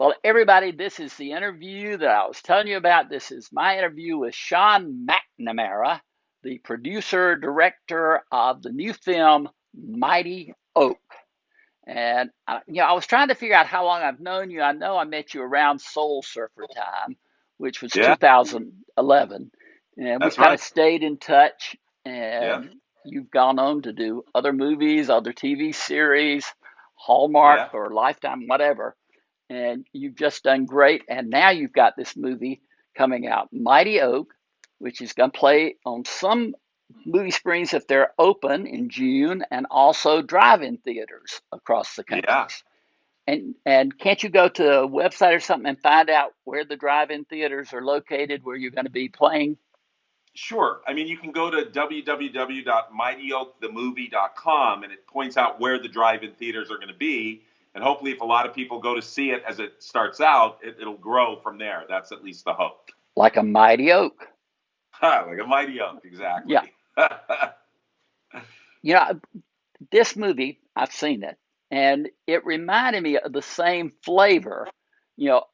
Well, everybody, this is the interview that I was telling you about. This is my interview with Sean McNamara, the producer, director of the new film Mighty Oak. And I was trying to figure out how long I've known you. I know I met you around Soul Surfer time, which was Yeah, 2011, and we've that's kind right. of stayed in touch. Yeah, And you've gone on to do other movies, other TV series, Hallmark yeah, or Lifetime, whatever. And you've just done great. And now you've got this movie coming out, Mighty Oak, which is going to play on some movie screens if they're open in June, and also drive-in theaters across the yeah. countries. And can't you go to a website or something and find out where the drive-in theaters are located, where you're going to be playing? Sure. I mean, you can go to www.mightyoakthemovie.com and it points out where the drive-in theaters are going to be. And hopefully, if a lot of people go to see it as it starts out, it'll grow from there. That's at least the hope. Like a Mighty Oak. Like a mighty oak, Yeah. exactly. You know, this movie, I've seen it, and it reminded me of the same flavor,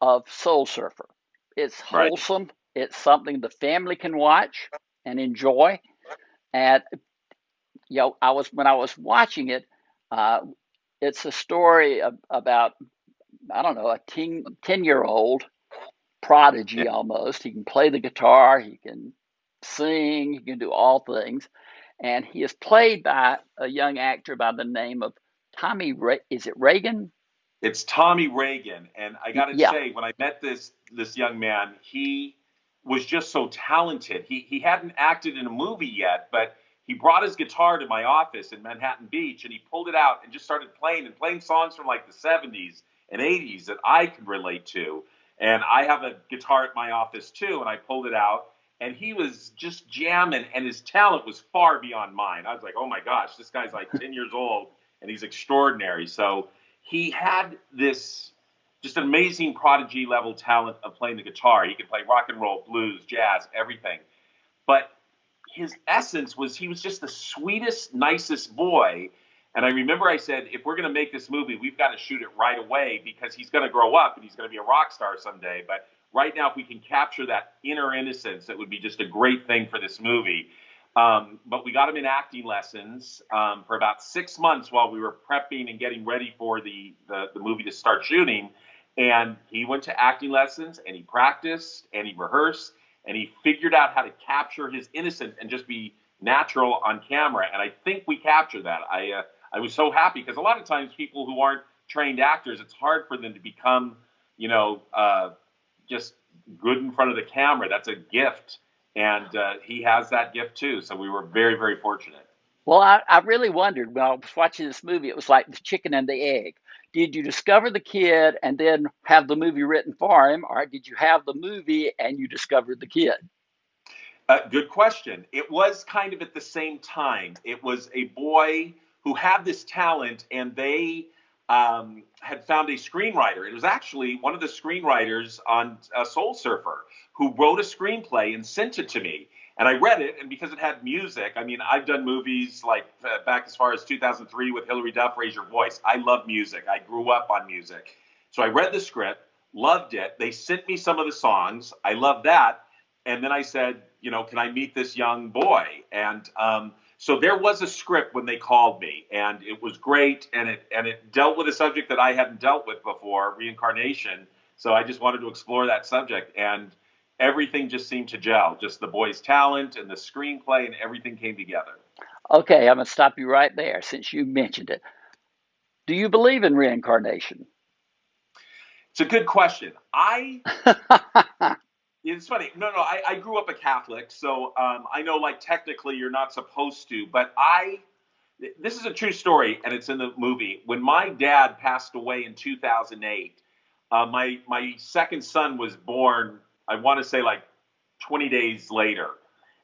of Soul Surfer. It's Right. wholesome. It's something the family can watch and enjoy. And I was when I was watching it, uh, it's a story about, I don't know, a 10-year old Yeah. prodigy almost. He can play the guitar, he can sing, he can do all things. And he is played by a young actor by the name of Is it Reagan? It's Tommy Reagan, and I got to Yeah. say, when I met this young man, he was just so talented. He hadn't acted in a movie yet, but he brought his guitar to my office in Manhattan Beach, and he pulled it out and just started playing songs from like the '70s and '80s that I could relate to. And I have a guitar at my office too, and I pulled it out, and he was just jamming, and his talent was far beyond mine. I was like, oh my gosh, this guy's like 10 years old, and he's extraordinary. So he had this just amazing prodigy level talent of playing the guitar. He could play rock and roll, blues, jazz, everything. But his essence was he was just the sweetest, nicest boy. And I remember I said, if we're going to make this movie, we've got to shoot it right away because he's going to grow up and he's going to be a rock star someday. But right now, if we can capture that inner innocence, it would be just a great thing for this movie. But we got him in acting lessons for about 6 months while we were prepping and getting ready for the movie to start shooting. And he went to acting lessons and he practiced and he rehearsed and he figured out how to capture his innocence and just be natural on camera. And I think we captured that. I was so happy because a lot of times people who aren't trained actors, it's hard for them to become, you know, just good in front of the camera. That's a gift. And he has that gift too. So we were very, very fortunate. Well, I really wondered when I was watching this movie, it was like the chicken and the egg. Did you discover the kid and then have the movie written for him, or did you have the movie and you discovered the kid? Good question. It was kind of at the same time. It was a boy who had this talent, and they had found a screenwriter. It was actually one of the screenwriters on Soul Surfer who wrote a screenplay and sent it to me. And I read it, and because it had music, I mean, I've done movies like back as far as 2003 with Hilary Duff, Raise Your Voice. I love music. I grew up on music. So I read the script, loved it. They sent me some of the songs. I loved that. And then I said, you know, can I meet this young boy? And so there was a script when they called me, and it was great, and it dealt with a subject that I hadn't dealt with before, reincarnation. So I just wanted to explore that subject, and everything just seemed to gel. Just the boy's talent and the screenplay, and everything came together. Okay, I'm going to stop you right there since you mentioned it. Do you believe in reincarnation? It's a good question. It's funny. No. I grew up a Catholic, so I know, like, technically you're not supposed to, but this is a true story, and it's in the movie. When my dad passed away in 2008, my second son was born. I want to say like 20 days later,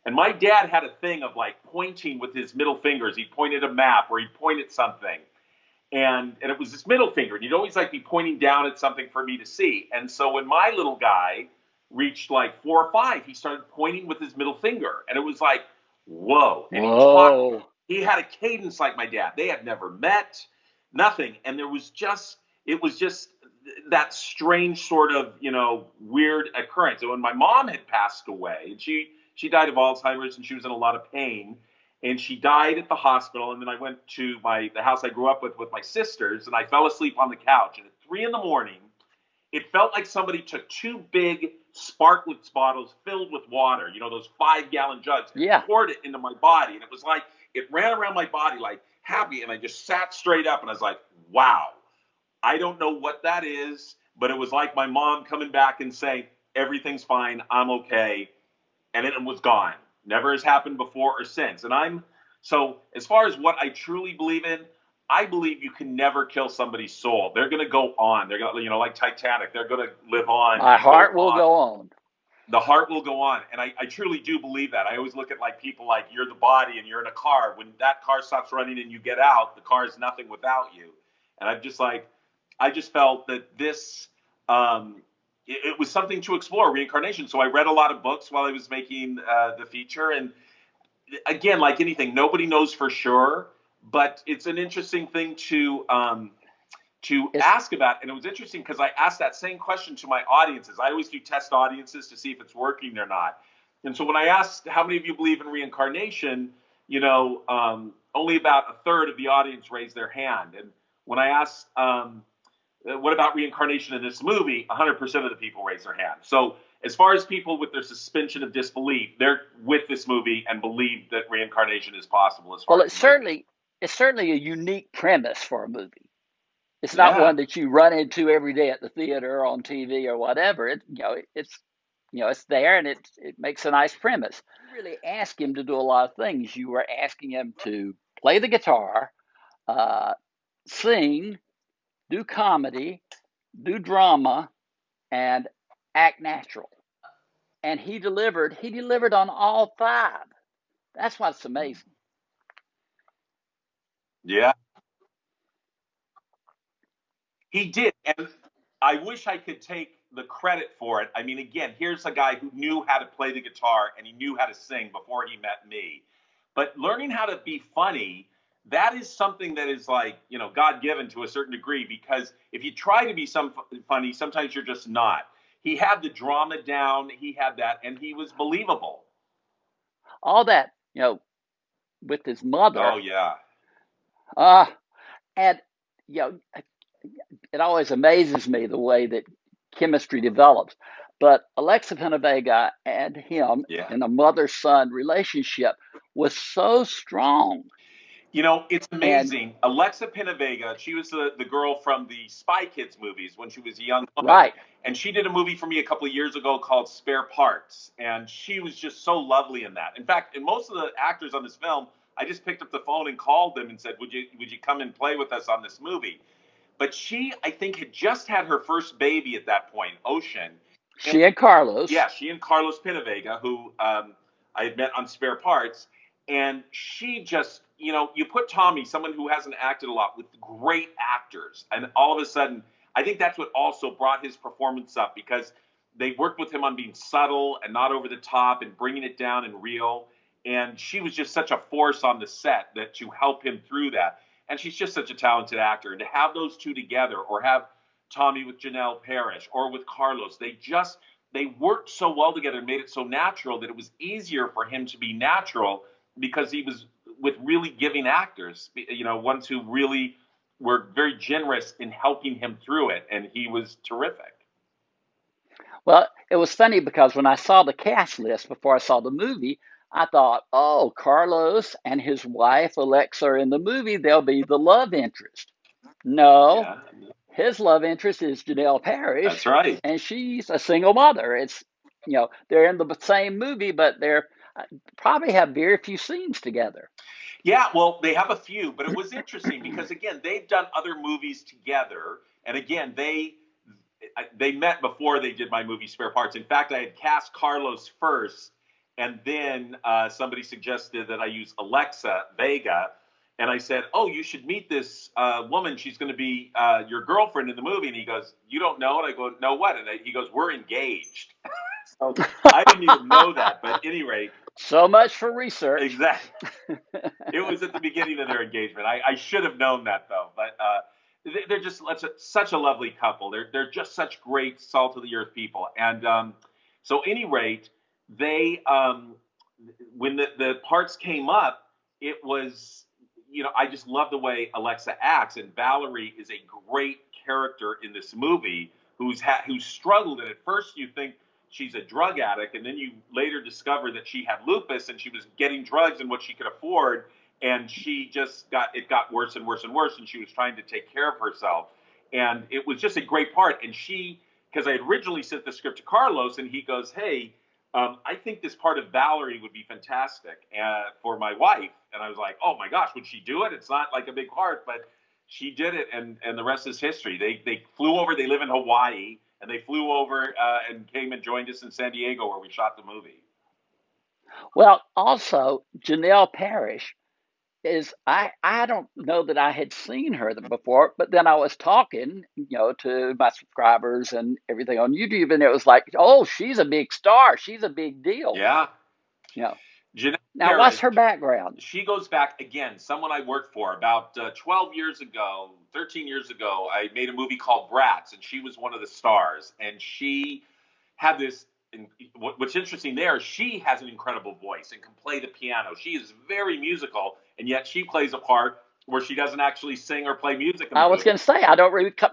and my dad had a thing of like pointing with his middle fingers. He pointed a map or he pointed something, and it was his middle finger, and he'd always like be pointing down at something for me to see. And so when my little guy reached like 4 or 5, he started pointing with his middle finger, and it was like, whoa. And Whoa. he had a cadence like my dad. They had never met, nothing. And it was just that strange sort of, weird occurrence. And when my mom had passed away, and she died of Alzheimer's, and she was in a lot of pain, and she died at the hospital. And then I went to the house I grew up with my sisters, and I fell asleep on the couch. And at 3 a.m, it felt like somebody took two big Sparkletts bottles filled with water, those 5-gallon jugs, and Yeah. poured it into my body. And it was like it ran around my body like happy. And I just sat straight up, and I was like, wow. I don't know what that is, but it was like my mom coming back and saying, everything's fine, I'm okay. And then it was gone. Never has happened before or since. And so as far as what I truly believe in, I believe you can never kill somebody's soul. They're going to go on. They're going to, like Titanic, they're going to live on. My heart will go on. The heart will go on. And I truly do believe that. I always look at like people like you're the body and you're in a car. When that car stops running and you get out, the car is nothing without you. And I just felt that this, it was something to explore, reincarnation. So I read a lot of books while I was making the feature. And again, like anything, nobody knows for sure, but it's an interesting thing to ask about. And it was interesting because I asked that same question to my audiences. I always do test audiences to see if it's working or not. And so when I asked how many of you believe in reincarnation, only about a third of the audience raised their hand. And when I asked, what about reincarnation in this movie? 100% of the people raised their hand. So as far as people with their suspension of disbelief, they're with this movie and believe that reincarnation is possible. It's certainly a unique premise for a movie. It's not one that you run into every day at the theater or on TV or whatever. It's there, and it makes a nice premise. You really ask him to do a lot of things. You were asking him to play the guitar, sing, do comedy, do drama, and act natural. And he delivered. He delivered on all 5. That's what's amazing. Yeah, he did. And I wish I could take the credit for it. I mean, again, here's a guy who knew how to play the guitar and he knew how to sing before he met me. But learning how to be funny, that is something that is like, God given to a certain degree, because if you try to be funny, sometimes you're just not. He had the drama down, he had that, and he was believable. All that, with his mother. Oh, yeah. And, it always amazes me the way that chemistry develops. But Alexa Penavega and him in a mother-son relationship was so strong. It's amazing. Alexa Penavega, she was the girl from the Spy Kids movies when she was a young woman. Right. And she did a movie for me a couple of years ago called Spare Parts. And she was just so lovely in that. In fact, in most of the actors on this film, I just picked up the phone and called them and said, would you come and play with us on this movie? But she, I think, had just had her first baby at that point, Ocean. She and Carlos. Yeah, she and Carlos Penavega, who I had met on Spare Parts. And she just, you put Tommy, someone who hasn't acted a lot, with great actors. And all of a sudden, I think that's what also brought his performance up, because they worked with him on being subtle and not over the top and bringing it down and real. And she was just such a force on the set that to help him through that. And she's just such a talented actor. And to have those two together, or have Tommy with Janel Parrish or with Carlos, they worked so well together and made it so natural that it was easier for him to be natural, because he was with really giving actors, ones who really were very generous in helping him through it. And he was terrific. Well, it was funny because when I saw the cast list before I saw the movie, I thought, oh, Carlos and his wife, Alexa, are in the movie. They'll be the love interest. No, his love interest is Janel Parrish. That's right. And she's a single mother. It's, they're in the same movie, but they're probably have very few scenes together. Yeah, well, they have a few, but it was interesting because, again, they've done other movies together. And again, they met before they did my movie Spare Parts. In fact, I had cast Carlos first, and then somebody suggested that I use Alexa Vega. And I said, oh, you should meet this woman. She's going to be your girlfriend in the movie. And he goes, you don't know it? I go, no, what? And he goes, we're engaged. So I didn't even know that. But at any rate. So much for research. Exactly. It was at the beginning of their engagement. I should have known that, though. But they're just such a lovely couple. They're just such great salt of the earth people. And so, at any rate, they when the parts came up, it was, I just love the way Alexa acts, and Valerie is a great character in this movie who's struggled. And at first, you think she's a drug addict, and then you later discover that she had lupus and she was getting drugs and what she could afford, and she just got worse and worse and worse, and she was trying to take care of herself, and it was just a great part. And because I had originally sent the script to Carlos, and he goes, hey, I think this part of Valerie would be fantastic for my wife. And I was like, oh my gosh, would she do it? It's not like a big part, but she did it, and the rest is history. They flew over. They live in Hawaii, and they flew over and came and joined us in San Diego where we shot the movie. Well, also Janel Parrish is I don't know that I had seen her before, but then I was talking, to my subscribers and everything on YouTube, and it was like, oh, she's a big star. She's a big deal. Yeah. You know. Janel Now, Parrish, what's her background? she goes back again, someone I worked for about 12 years ago, 13 years ago. I made a movie called Brats, and she was one of the stars. And she had this. What's interesting there, she has an incredible voice and can play the piano. She is very musical, and yet she plays a part where she doesn't actually sing or play music in the I was movie. going to say I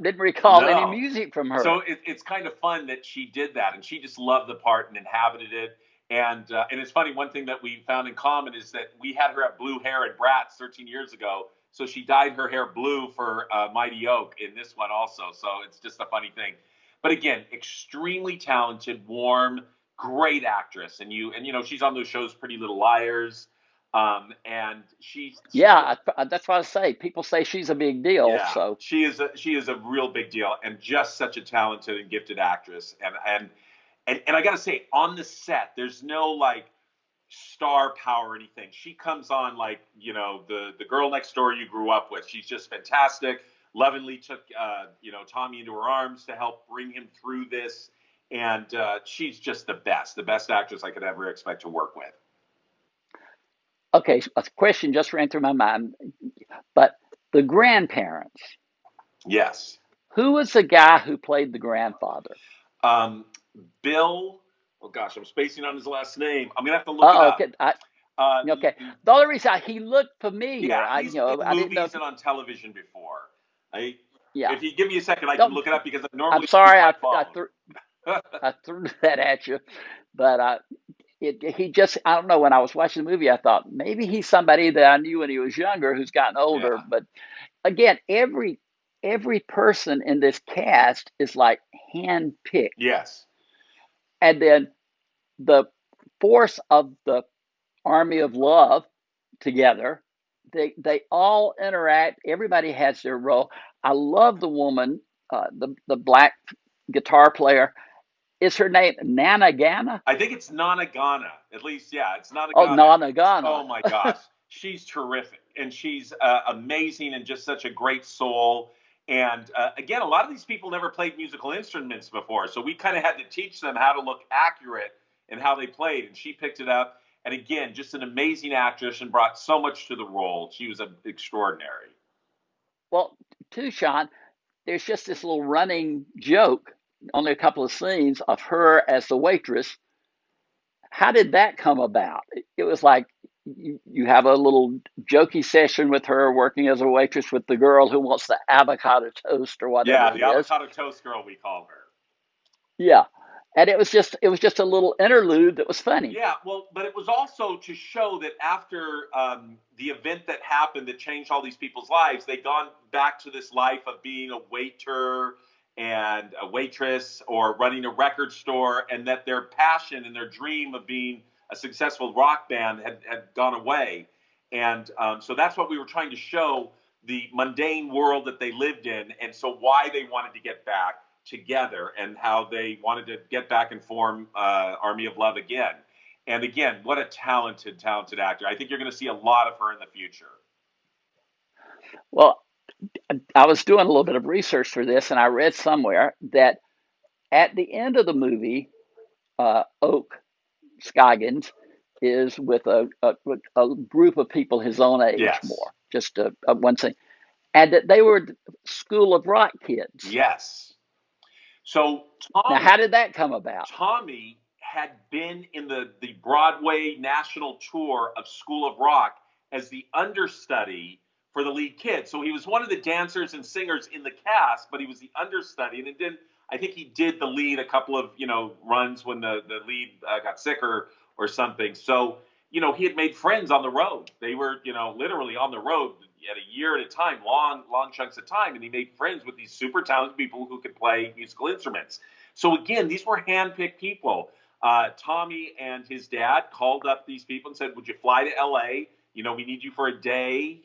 didn't recall any No. music from her. So it's kind of fun that she did that, and she just loved the part and inhabited it. And it's funny, one thing that we found in common is that we had her have blue hair in Bratz 13 years ago, so she dyed her hair blue for Mighty Oak in this one also. So it's just a funny thing. But again, extremely talented, warm, great actress, and she's on those shows, Pretty Little Liars, and that's what I say. People say she's a big deal. yeah, So she is a real big deal, and just such a talented and gifted actress. And I got to say, on the set, there's no like star power or anything. She comes on like, the girl next door you grew up with. She's just fantastic. Lovingly took, Tommy into her arms to help bring him through this. And she's just the best actress I could ever expect to work with. okay, a question just ran through my mind, but the grandparents. Yes. Who was the guy who played the grandfather? Bill. Oh gosh, I'm spacing on his last name. I'm gonna have to look it up. Okay. The only reason he looked familiar, yeah, he's been in I didn't know. movies and on television before. Yeah. If you give me a second, I can look it up because I normally I'm sorry, use my phone. I threw that at you, but he just, I don't know. When I was watching the movie, I thought maybe he's somebody that I knew when he was younger who's gotten older. Yeah. But again, every person in this cast is like handpicked, Yes. and then the force of the army of love together. They all interact. Everybody has their role. I love the woman, the black guitar player. Is her name Nana Gana? I think it's Nana Ghana. At least, yeah, it's Nana Oh, Ghana. Nana Gana. Oh my gosh, she's terrific, and she's amazing, and just such a great soul. And again, a lot of these people never played musical instruments before, so we kind of had to teach them how to look accurate in how they played. And she picked it up. And again, just an amazing actress and brought so much to the role. She was extraordinary. Well, too, Sean, there's just this little running joke, only a couple of scenes of her as the waitress. How did that come about? It was like you have a little jokey session with her working as a waitress with the girl who wants the avocado toast or whatever Yeah, it the is. avocado toast girl, we call her. Yeah. And it was just a little interlude that was funny. Yeah, well, but it was also to show that after the event that happened that changed all these people's lives, they'd gone back to this life of being a waiter and a waitress or running a record store, and that their passion and their dream of being a successful rock band had gone away. And so that's what we were trying to show, the mundane world that they lived in, and so why they wanted to get back together and how they wanted to get back and form Army of Love again. And again, what a talented actor. I think you're going to see a lot of her in the future. Well, I was doing a little bit of research for this, and I read somewhere that at the end of the movie, Oak Scoggins is with a group of people his own age, Yes. more just one thing. and that they were School of Rock kids. Yes. So Now, Tommy how did that come about? Tommy had been in the Broadway national tour of School of Rock as the understudy for the lead kid. So he was one of the dancers and singers in the cast, but he was the understudy. And it didn't. I think he did the lead a couple of runs when the lead got sick or something. So he had made friends on the road. They were literally on the road at a year at a time, long chunks of time, and he made friends with these super talented people who could play musical instruments. So again, these were handpicked people. Tommy and his dad called up these people and said, "Would you fly to LA? We need you for a day,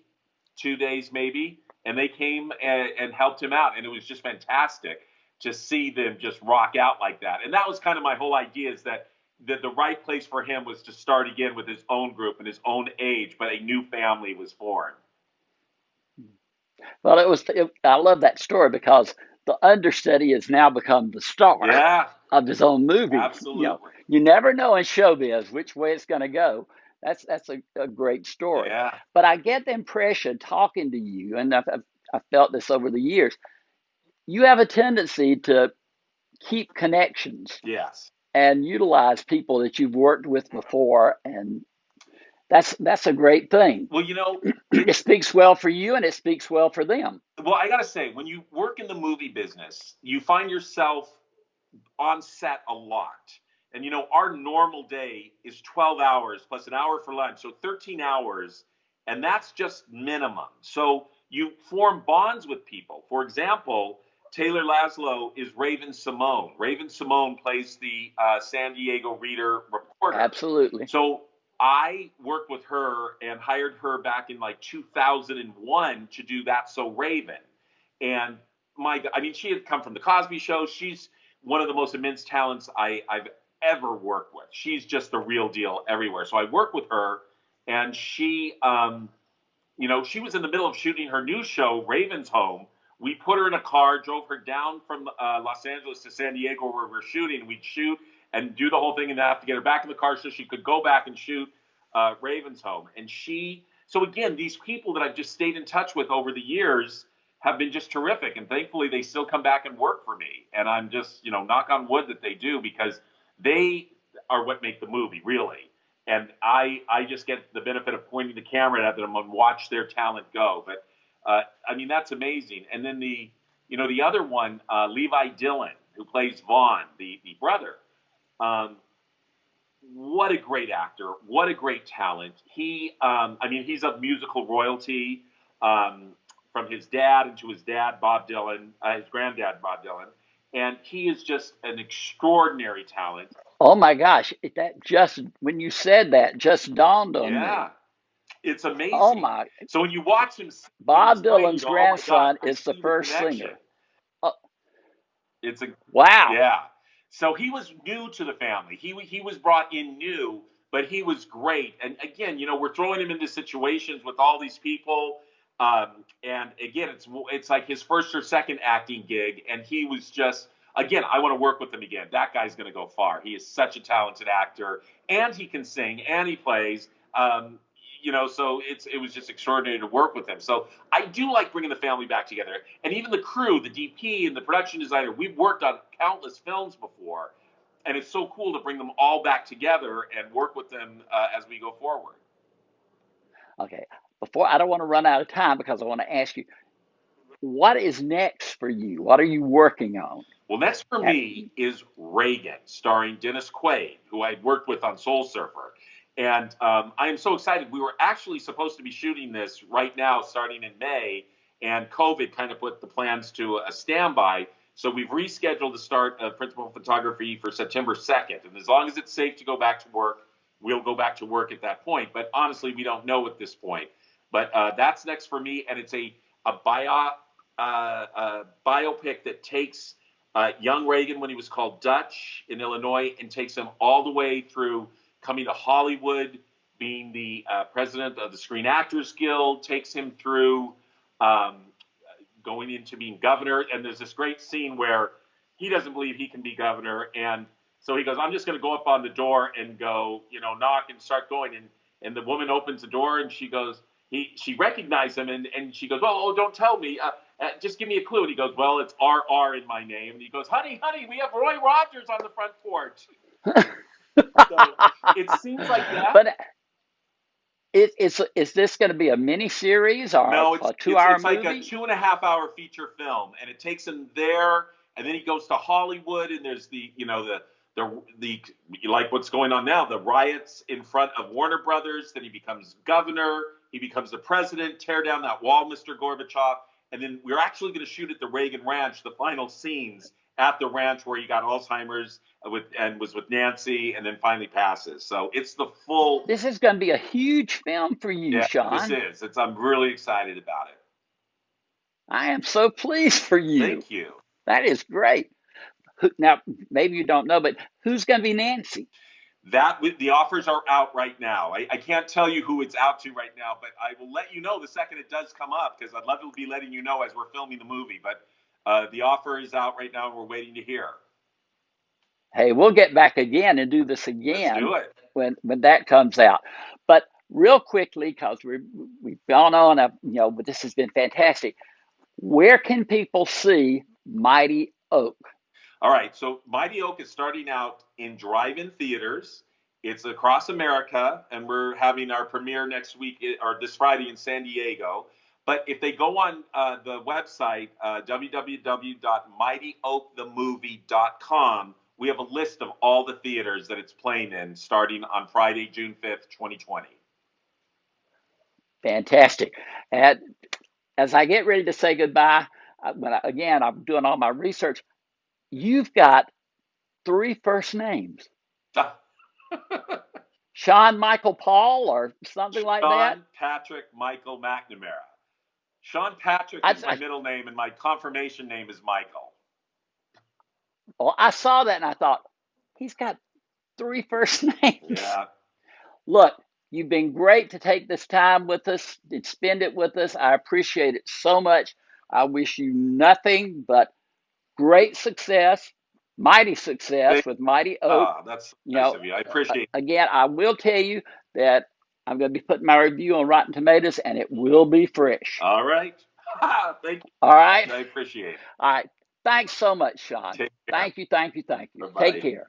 2 days maybe." And they came and helped him out, and it was just fantastic to see them just rock out like that. And that was kind of my whole idea, is that the right place for him was to start again with his own group and his own age, but a new family was born. Well, I love that story because the understudy has now become the star Yeah, of his own movie. absolutely. You never know in showbiz which way it's going to go. That's a great story. Yeah, But I get the impression talking to you, and I've felt this over the years, you have a tendency to keep connections yes. and utilize people that you've worked with before, and that's a great thing. Well, It speaks well for you, and it speaks well for them. well, I got to say, when you work in the movie business, you find yourself on set a lot. And our normal day is 12 hours plus an hour for lunch, so 13 hours, and that's just minimum. So you form bonds with people. For example, Taylor Laszlo is Raven Simone. Raven Simone plays the San Diego Reader reporter. Absolutely. So I worked with her and hired her back in like 2001 to do That So Raven. And she had come from the Cosby Show. She's one of the most immense talents I've ever worked with. She's just the real deal everywhere. So I worked with her, and she was in the middle of shooting her new show, Raven's Home. We put her in a car, drove her down from Los Angeles to San Diego where we're shooting. We'd shoot and do the whole thing, and then have to get her back in the car so she could go back and shoot Raven's Home. So again, these people that I've just stayed in touch with over the years have been just terrific, and thankfully they still come back and work for me. And I'm just, knock on wood that they do, because they are what make the movie, really. And I just get the benefit of pointing the camera at them and watch their talent go. But that's amazing. And then the other one, Levi Dillon, who plays Vaughn, the brother. What a great actor! What a great talent! He's of musical royalty. From his dad and to his dad, Bob Dylan, his granddad, Bob Dylan. And he is just an extraordinary talent. Oh my gosh, when you said that, just dawned on me. Yeah, it's Oh amazing. my, So when you watch him sing and he's Bob playing, you Dylan's go, "Oh my God, grandson I is the see the first connection." singer. Oh, It's a wow. Yeah. So he was new to the family. He was brought in new, but he was great. And again, we're throwing him into situations with all these people. And again, it's like his first or second acting gig, and he was just, again, I want to work with him again. That guy's going to go far. He is such a talented actor, and he can sing, and he plays. So it was just extraordinary to work with him. So I do like bringing the family back together, and even the crew, the DP and the production designer. We've worked on countless films before, and it's so cool to bring them all back together and work with them as we go forward. Okay. I don't want to run out of time because I want to ask you, what is next for you? What are you working on? Well, next for me is Reagan, starring Dennis Quaid, who I'd worked with on Soul Surfer. And I am so excited. We were actually supposed to be shooting this right now, starting in May, and COVID kind of put the plans to a standby. So we've rescheduled the start of principal photography for September 2nd. And as long as it's safe to go back to work, we'll go back to work at that point. But honestly, we don't know at this point. But that's next for me, and it's a biopic that takes young Reagan when he was called Dutch in Illinois, and takes him all the way through coming to Hollywood, being the president of the Screen Actors Guild, takes him through going into being governor. And there's this great scene where he doesn't believe he can be governor, and so he goes, "I'm just going to go up on the door and go, knock and start going." And the woman opens the door, and she goes, she recognized him, and she goes, oh, don't tell me. Just give me a clue. And he goes, well, it's RR in my name. And he goes, honey, we have Roy Rogers on the front porch. So it seems like that. But is this going to be a mini series or No, a 2 hour like movie? a 2.5 hour feature film, and it takes him there, and then he goes to Hollywood, and there's the like what's going on now, the riots in front of Warner Brothers. Then he becomes governor, he becomes the president, tear down that wall, Mr. Gorbachev, and then we're actually going to shoot at the Reagan Ranch, the final scenes at the ranch where he got Alzheimer's and was with Nancy, and then finally passes. So it's the full. This is going to be a huge film for you, Yeah, this Sean. is. I'm really excited about it. I am so pleased for you. Thank you. That is great. Now, maybe you don't know, but who's going to be Nancy? The offers are out right now. I can't tell you who it's out to right now, but I will let you know the second it does come up, because I'd love to be letting you know as we're filming the movie. But the offer is out right now, and we're waiting to hear. Hey, we'll get back again and do this again. Let's do it when that comes out. But real quickly, because we've gone on, but this has been fantastic. Where can people see Mighty Oak? All right, so Mighty Oak is starting out in drive-in theaters. It's across America, and we're having our premiere next week, or this Friday, in San Diego. But if they go on the website, www.mightyoakthemovie.com, we have a list of all the theaters that it's playing in, starting on Friday, June 5th, 2020. Fantastic. And as I get ready to say goodbye, I'm doing all my research. You've got 3 first names. Sean Michael Paul or something like that? Sean Patrick Michael McNamara. Sean Patrick is my middle name, and my confirmation name is Michael. Well, I saw that and I thought, he's got 3 first names. Yeah. Look, you've been great to take this time with us and spend it with us. I appreciate it so much. I wish you nothing but great success, mighty success with Mighty Oak. That's nice of you. I appreciate it. Again, I will tell you that I'm going to be putting my review on Rotten Tomatoes, and it will be fresh. All right. Thank you. All right. I appreciate it. All right. Thanks so much, Sean. Thank you. Bye-bye. Take care.